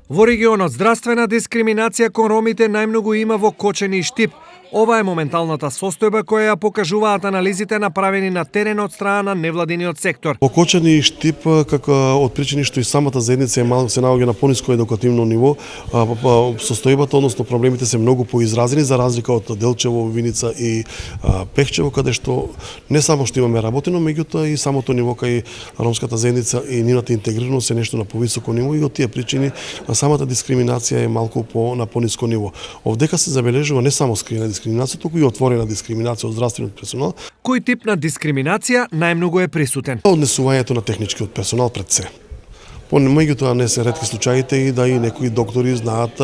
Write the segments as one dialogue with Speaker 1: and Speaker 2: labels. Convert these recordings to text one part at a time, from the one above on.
Speaker 1: Во регионот здравствена дискриминација кон ромите најмногу има во Кочани и Штип. Ова е моменталната состојба која ја покажуваат анализите направени на терен од страна на невладиниот сектор.
Speaker 2: Во Кочани и Штип, како од причини што и самата заедница се наоѓа на пониско едукативно ниво, состојбата, односно проблемите се многу поизразени за разлика од Делчево, Виница и Пехчево, каде што не само што имаме работено, меѓутоа и самото ниво кај ромската заедница и нивната интегрираност е нешто на повисоко ниво и од тие причини самата дискриминација е малку на пониско ниво. Овдека се забележува не само скриена дискриминација, туку и отворена дискриминација од здравствениот персонал.
Speaker 1: Кој тип на дискриминација најмногу е присутен?
Speaker 2: Однесувањето на техничкиот персонал пред се. Меѓутоа не се ретки случаите и да и некои доктори знаат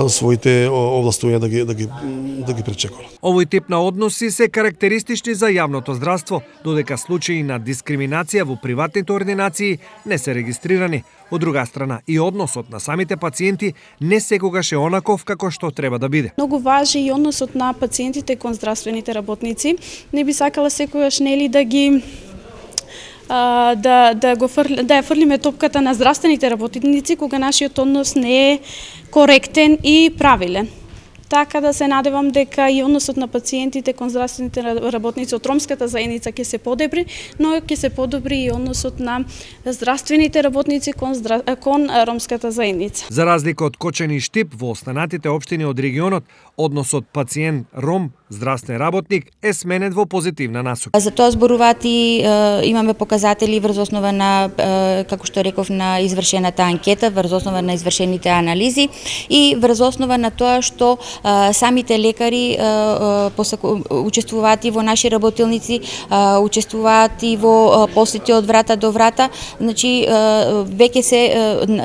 Speaker 2: своите овластувања да ги пречекорат.
Speaker 1: Овој тип на односи се карактеристични за јавното здравство, додека случаи на дискриминација во приватните ординации не се регистрирани. Од друга страна, и односот на самите пациенти не секогаш е онаков како што треба да биде.
Speaker 3: Многу важи и односот на пациентите кон здравствените работници. Не би сакала секогаш да ги да ја фрлиме топката на здравствените работници кога нашиот однос не е коректен и правилен. Така да се надевам дека и односот на пациентите кон здравствените работници од ромската заедница ќе се подобри, но ќе се подобри и односот на здравствените работници кон ромската заедница.
Speaker 1: За разлика од Кочани и Штип, во останатите општини од регионот, односот пациент-ром здравствен работник е сменет во позитивна насока.
Speaker 4: За тоа зборуваат и имаме показатели врз основа на, како што реков, на извршената анкета, врз основа на извршените анализи и врз основа на тоа што самите лекари учествуваат и во наши работилници, учествуваат и во посети од врата до врата, значи веќе се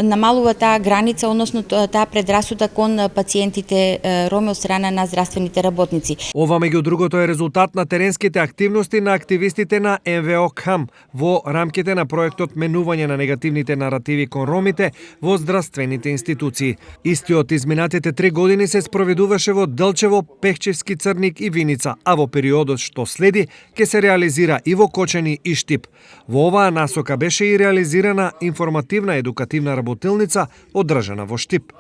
Speaker 4: намалува таа граница, односно таа предрасуда кон пациентите роми од страна на здравствените работници.
Speaker 1: Ова меѓу другото е резултат на теренските активности на активистите на НВО-КХАМ во рамките на проектот Менување на негативните наративи кон ромите во здравствените институции. Истиот изминатите 3 години се спроведуваше во Делчево, Пехчевски, Црник и Виница, а во периодот што следи ќе се реализира и во Кочани и Штип. Во оваа насока беше и реализирана информативна едукативна работилница одржана во Штип.